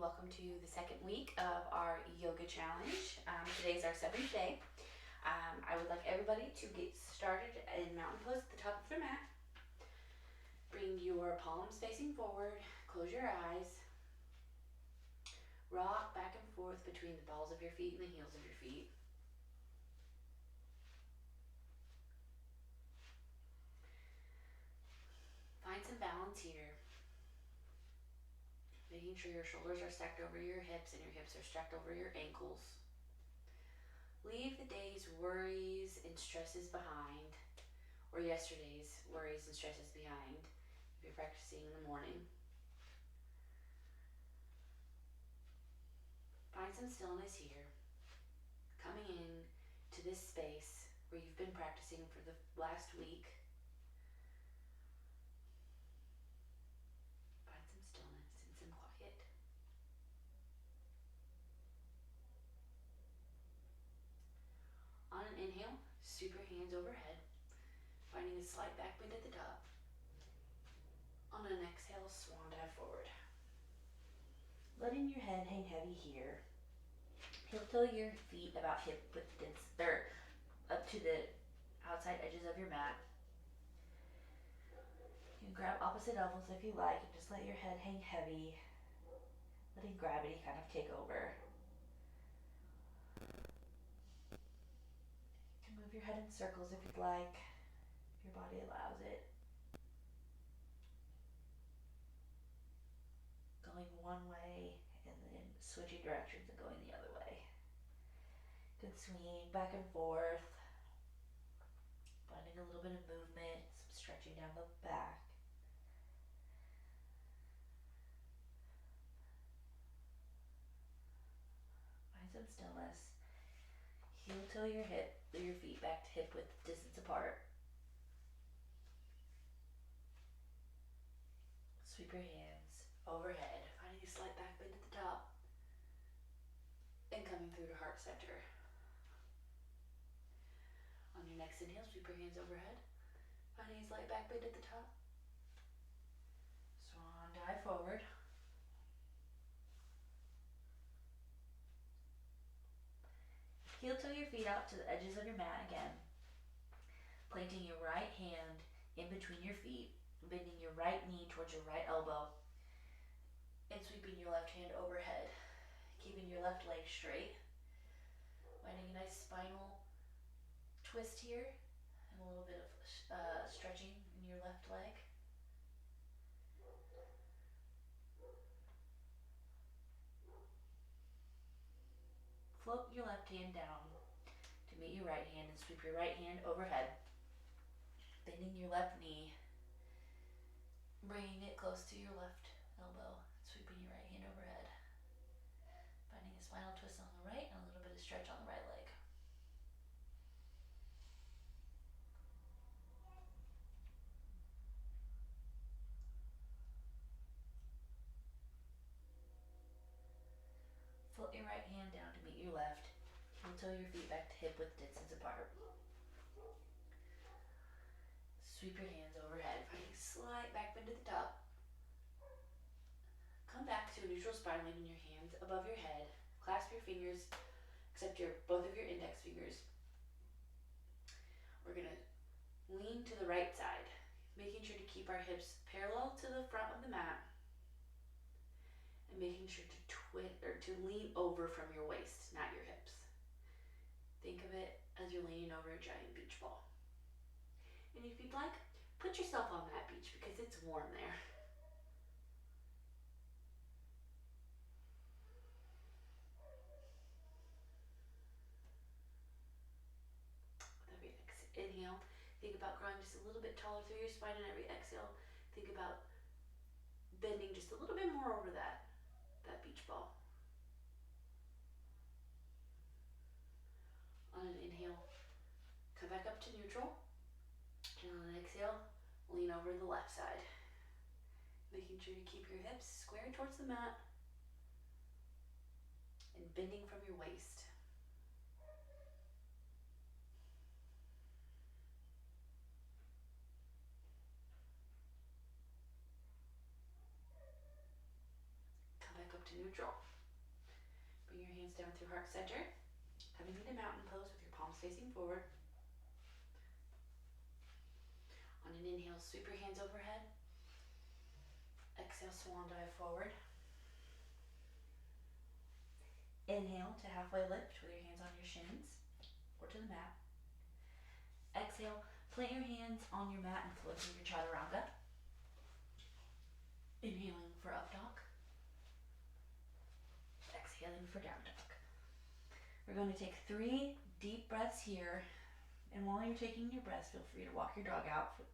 welcome to the second week of our yoga challenge. Today's our seventh day. I would like everybody to get started in mountain pose at the top of their mat. Bring your palms facing forward, close your eyes. Rock back and forth between the balls of your feet and the heels of your feet. Find some balance here. Making sure your shoulders are stacked over your hips and your hips are stacked over your ankles. Leave the day's worries and stresses behind, or yesterday's worries and stresses behind if you're practicing in the morning. Find some stillness here, coming in to this space where you've been practicing for the last week. Find some stillness and some quiet. On an inhale, sweep your hands overhead, finding a slight back bend at the top. On an exhale, swan dive forward. Letting your head hang heavy here. Heel toe your feet about hip width distance, or up to the outside edges of your mat. You can grab opposite elbows if you like and just let your head hang heavy, letting gravity kind of take over. You can move your head in circles if you'd like, if your body allows it. Going one way and then switching directions and going the other way. Good swing back and forth, finding a little bit of movement, some stretching down the back. Find some stillness. Heel toe your feet back to hip width distance apart. Sweep your hands overhead, finding a slight back bend at the top and coming through to heart center. On your next inhale, sweep your hands overhead, finding a slight back bend at the top. Swan dive forward. Heel toe your feet out to the edges of your mat again, planting your right hand in between your feet, bending your right knee towards your right elbow, and sweeping your left hand overhead, keeping your left leg straight, finding a nice spinal twist here, and a little bit of stretching in your left leg. Float your left hand down to meet your right hand and sweep your right hand overhead, bending your left knee, bringing it close to your left elbow, sweeping your right hand overhead, finding a spinal twist on the right and a little bit of stretch on the right leg. Float your right hand down to meet your left. Heel toe your feet back to hip width distance apart. Sweep your hands overhead, finding a slight back bend at the top. Come back to a neutral spine, leaving your hands above your head. Clasp your fingers, except both of your index fingers. We're going to lean to the right side, making sure to keep our hips parallel to the front of the mat, and making sure to lean over from your waist, not your hips. Think of it as you're leaning over a giant beach ball. And if you'd like, put yourself on that beach because it's warm there. With every inhale, think about growing just a little bit taller through your spine, and every exhale, think about bending just a little bit more over that beach ball. On an inhale, come back up to neutral, and on an exhale, lean over to the left side, making sure to keep your hips square towards the mat and bending from your waist. Come back up to to neutral. Bring your hands down through heart center. Coming into mountain pose with your palms facing forward. On an inhale, sweep your hands overhead. Exhale, swan dive forward. Inhale to halfway lift with your hands on your shins or to the mat. Exhale, plant your hands on your mat and flow through your chaturanga. Inhaling for up dog. Exhaling for down dog. We're going to take 3 deep breaths here. And while you're taking your breaths, feel free to walk your dog out since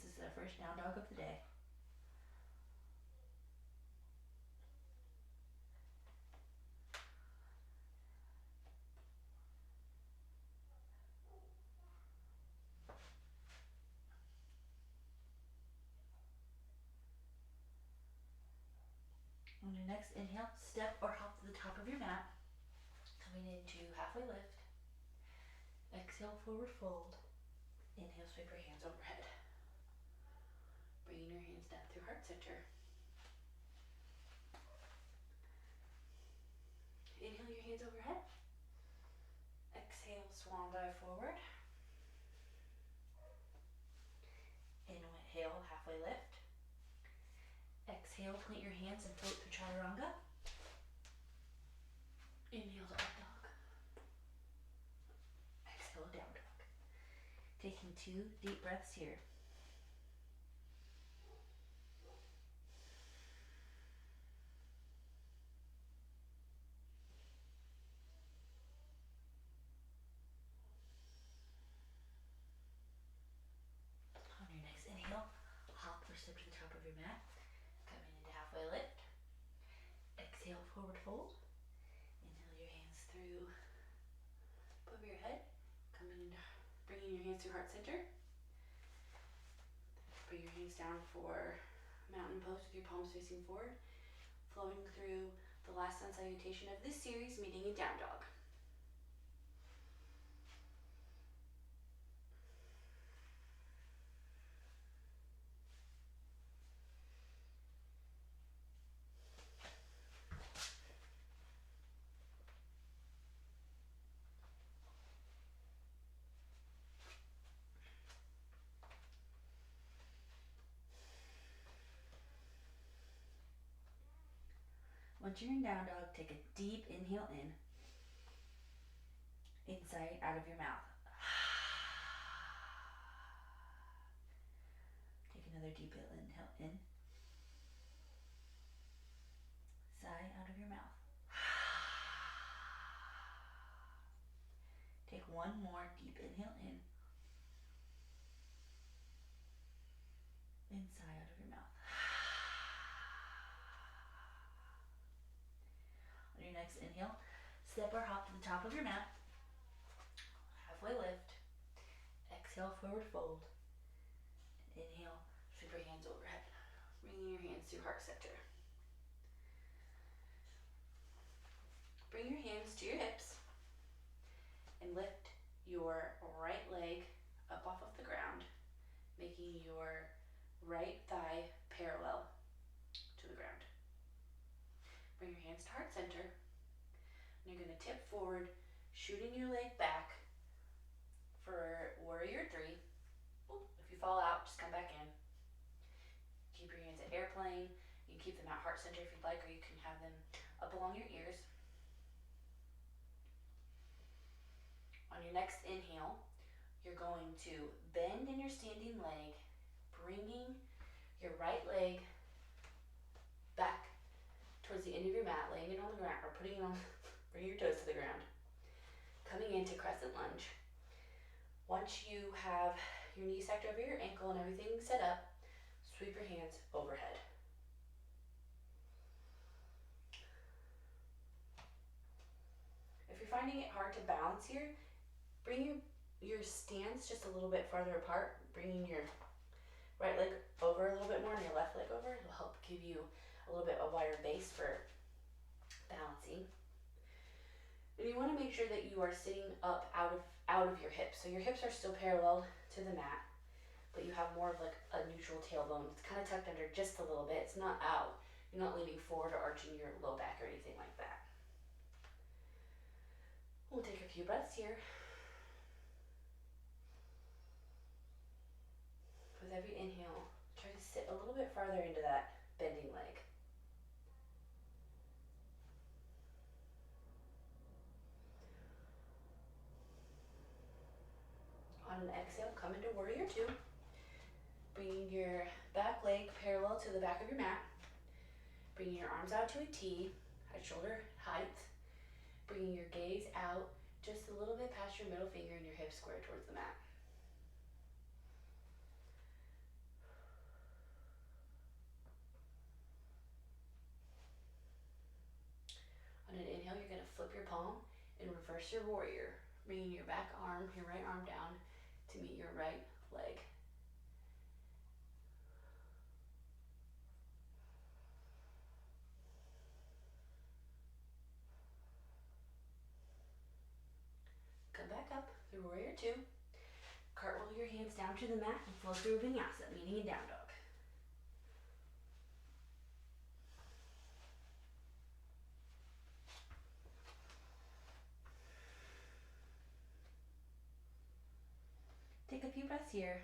this is our first down dog of the day. On your next inhale, step or hop to the top of your mat, coming into halfway lift. Exhale, forward fold. Inhale, sweep your hands overhead. Bringing your hands down through heart center. Inhale your hands overhead. Exhale, swan dive forward. Inhale, halfway lift. Exhale, plant your hands and float through chaturanga. Inhale to up dog. Exhale, down dog. Taking 2 deep breaths here. On your next inhale, hop or step to the top of your mat. Coming into halfway lift. Exhale, forward fold. Inhale your hands through above your head. Bringing your hands through heart center. Bring your hands down for mountain pose with your palms facing forward. Flowing through the last sun salutation of this series, meeting in down dog. Once you're in down dog, take a deep inhale in. Inside, out of your mouth. Take another deep inhale in. Sigh out of your mouth. Take one more deep inhale in. And sigh out of your mouth. On your next inhale, step or hop to the top of your mat. Halfway lift. Exhale, forward fold. Inhale, sweep your hands overhead. Bringing your hands through heart center. Bring your hands to your hips and lift your right leg up off of the ground, making your right thigh parallel to the ground. Bring your hands to heart center. And you're going to tip forward, shooting your leg back for warrior 3. If you fall out, just come back in. Keep your hands at airplane. You can keep them at heart center if you'd like, or you can have them up along your ears. On your next inhale, you're going to bend in your standing leg, bringing your right leg back towards the end of your mat, laying it on the ground, or putting it on, bring your toes to the ground. Coming into crescent lunge. Once you have your knee stacked over your ankle and everything set up, sweep your hands overhead. If you're finding it hard to balance here, bring your stance just a little bit farther apart, bringing your right leg over a little bit more and your left leg over. It'll help give you a little bit of a wider base for balancing. And you want to make sure that you are sitting up out of your hips. So your hips are still parallel to the mat, but you have more of like a neutral tailbone. It's kind of tucked under just a little bit. It's not out. You're not leaning forward or arching your low back or anything like that. We'll take a few breaths here. With every inhale, try to sit a little bit farther into that bending leg. On an exhale, come into warrior two. Bringing your back leg parallel to the back of your mat. Bringing your arms out to a T at shoulder height. Bringing your gaze out just a little bit past your middle finger and your hips square towards the mat. On an inhale, you're going to flip your palm and reverse your warrior, bringing your back arm, your right arm down to meet your right leg. Come back up through warrior two. Cartwheel your hands down to the mat and flow through vinyasa, meaning a down dog. Take a few breaths here.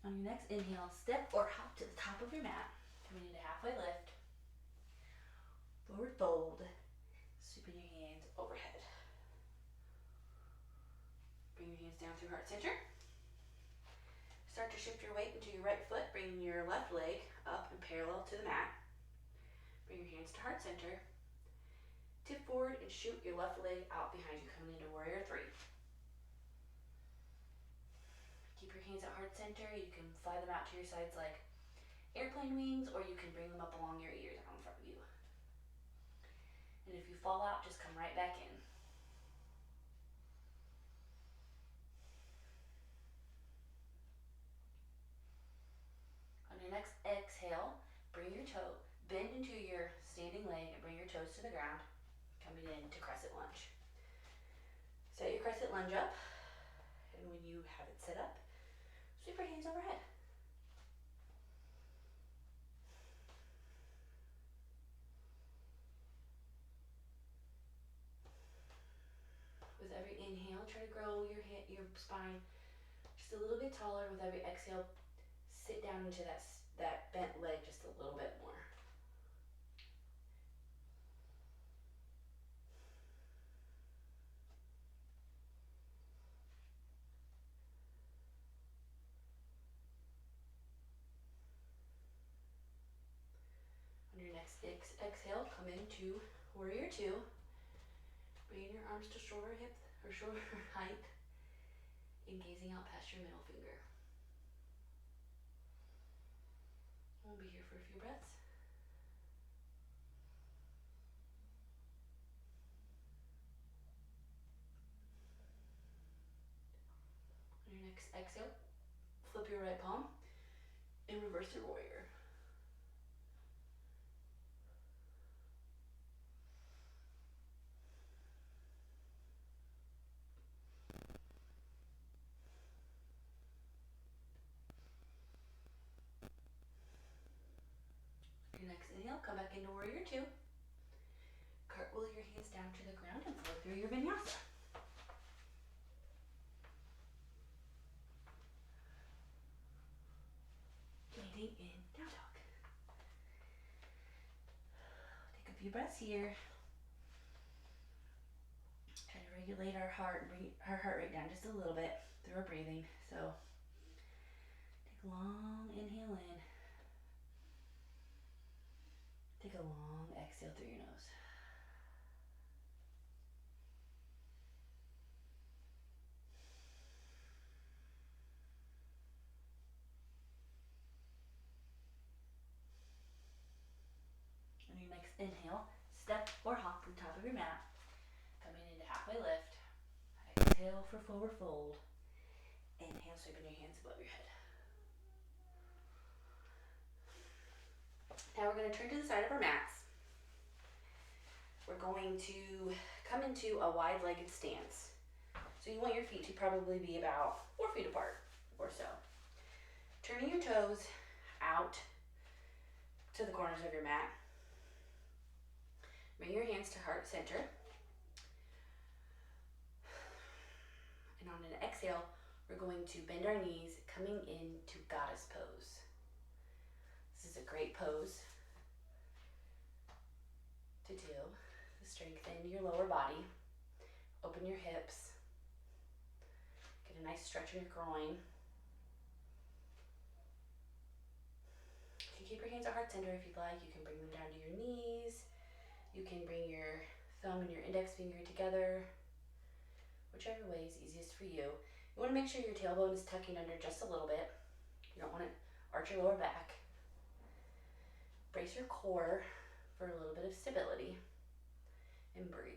On your next inhale, step or hop to the top of your mat, coming into halfway lift. Forward fold, sweeping your hands overhead. Bring your hands down through heart center. Start to shift your weight into your right foot, bringing your left leg up and parallel to the mat. Bring your hands to heart center. Tip forward and shoot your left leg out behind you, coming into warrior three. Keep your hands at heart center. You can fly them out to your sides like airplane wings, or you can bring them up along your ears out in front of you. And if you fall out, just come right back in. On your next exhale, bring your toe, bend into your standing leg and bring your toes to the ground, coming into crescent lunge. Set your crescent lunge up, and when you have it set up, sweep your hands overhead. With every inhale, try to grow your spine just a little bit taller. With every exhale, sit down into that bent leg just a little bit more. On your next exhale, come into warrior two. Bringing your arms to shoulder height and gazing out past your middle finger. We'll be here for a few breaths. On your next exhale, flip your right palm and reverse your warrior. Your next inhale, come back into warrior two. Cartwheel your hands down to the ground and flow through your vinyasa. Landing in down dog. Take a few breaths here. Try to regulate our heart and bring our heart rate down just a little bit through our breathing. So take a long inhale in. Take a long exhale through your nose. On your next inhale, step or hop from the top of your mat, coming into halfway lift. Exhale for forward fold. Inhale, sweeping your hands above your head. Now we're going to turn to the side of our mats. We're going to come into a wide-legged stance. So you want your feet to probably be about 4 feet apart or so. Turning your toes out to the corners of your mat. Bring your hands to heart center. And on an exhale, we're going to bend our knees, coming into goddess pose. This is a great pose to do to strengthen your lower body. Open your hips. Get a nice stretch in your groin. You can keep your hands at heart center if you'd like. You can bring them down to your knees. You can bring your thumb and your index finger together. Whichever way is easiest for you. You want to make sure your tailbone is tucking under just a little bit. You don't want to arch your lower back. Brace your core for a little bit of stability. And breathe.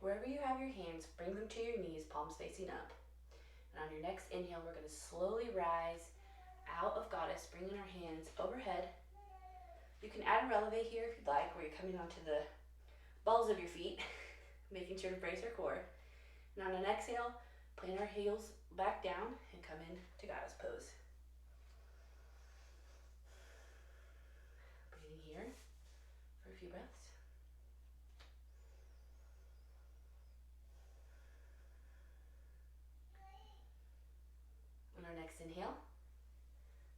Wherever you have your hands, bring them to your knees, palms facing up. And on your next inhale, we're going to slowly rise out of goddess, bringing our hands overhead. You can add a releve here if you'd like, where you're coming onto the balls of your feet, making sure to brace your core. And on an exhale, plant our heels back down and come into goddess pose. Breathing here for a few breaths. On our next inhale,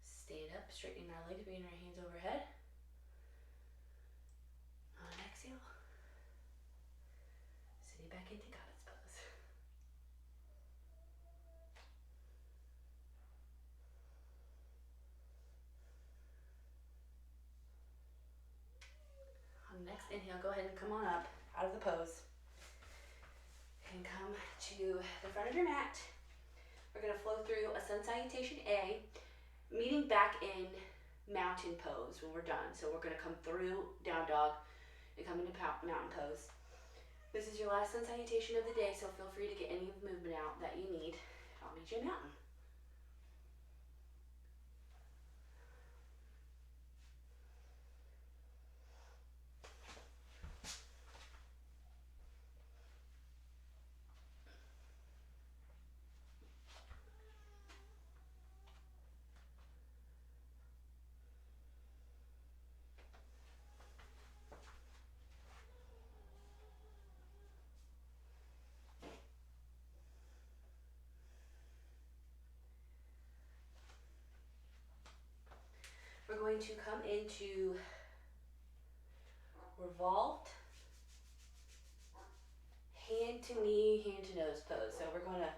stand up, straightening our legs, bringing our hands overhead. On an exhale, sitting back into goddess pose. On the next inhale, go ahead and come on up out of the pose. And come to the front of your mat. We're going to flow through a sun salutation A, meeting back in mountain pose when we're done. So we're going to come through down dog and come into mountain pose. This is your last sun salutation of the day, so feel free to get any movement out that you need. I'll meet you in mountain. We're going to come into revolved hand to knee, hand to nose pose. So we're going to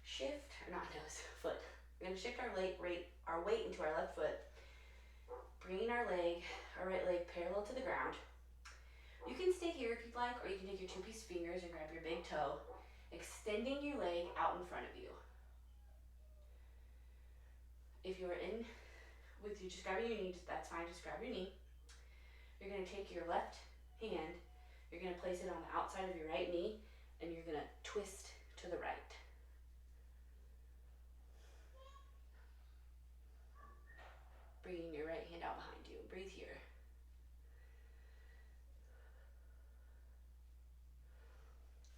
shift, or not nose, foot. We're going to shift our weight into our left foot, bringing our right leg parallel to the ground. You can stay here if you'd like, or you can take your two-piece fingers and grab your big toe, extending your leg out in front of you. If you're in with you just grabbing your knee, that's fine, just grab your knee. You're going to take your left hand, you're going to place it on the outside of your right knee, and you're going to twist to the right. Bringing your right hand out behind you. Breathe here.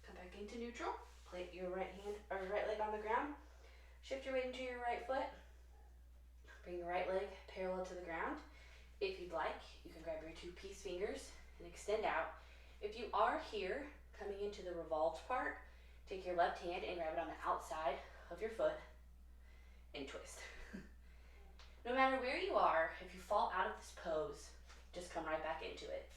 Come back into neutral. Place your right leg on the ground. Shift your weight into your right foot. Bring your right leg parallel to the ground. If you'd like, you can grab your two-piece fingers and extend out. If you are here, coming into the revolved part, take your left hand and grab it on the outside of your foot and twist. No matter where you are, if you fall out of this pose, just come right back into it.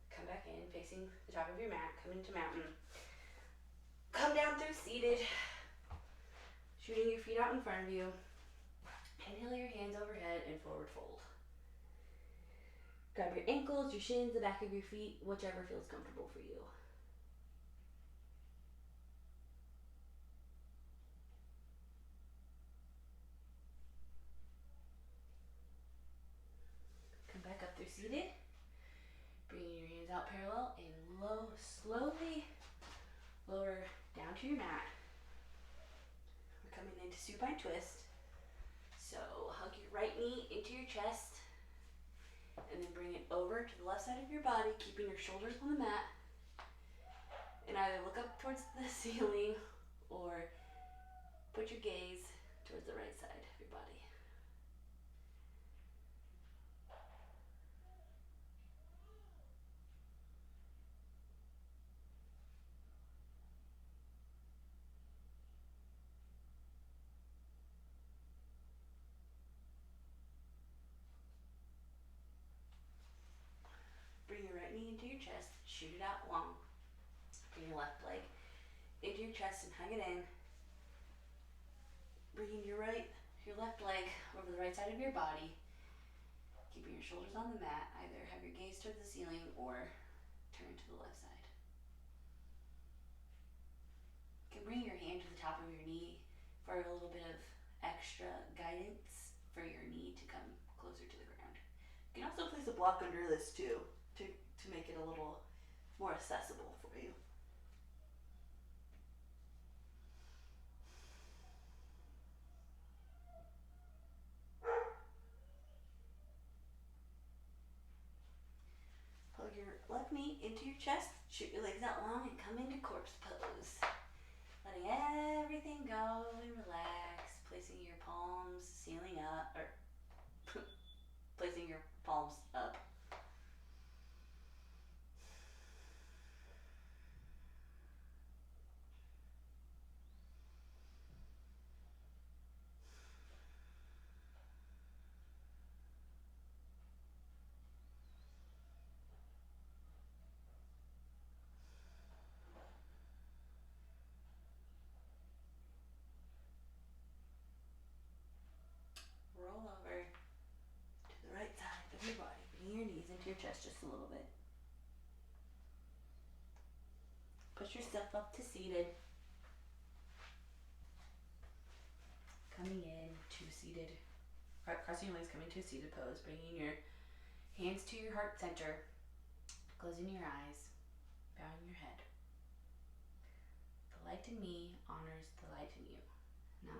Come back in, facing the top of your mat, come into mountain. Come down through seated, shooting your feet out in front of you. Inhale your hands overhead and forward fold. Grab your ankles, your shins, the back of your feet, whichever feels comfortable for you. to your mat. We're coming into supine twist. So hug your right knee into your chest and then bring it over to the left side of your body, keeping your shoulders on the mat. And either look up towards the ceiling or put your gaze towards the right side of your body. Bring your right knee into your chest, shoot it out long. Bring your left leg into your chest and hug it in. Bringing your left leg over the right side of your body, keeping your shoulders on the mat. Either have your gaze towards the ceiling or turn to the left side. You can bring your hand to the top of your knee for a little bit of extra guidance for your knee to come closer to the ground. You can also place a block under this too to make it a little more accessible for you. Hug your left knee into your chest, shoot your legs out long, and come into corpse pose. Letting everything go and relax, placing your palms sealing up, or placing your palms up. Roll over to the right side of your body, bringing your knees into your chest just a little bit. Push yourself up to seated. Coming in to seated, crossing your legs, coming to a seated pose, bringing your hands to your heart center, closing your eyes, bowing your head. The light in me honors the light in you. Now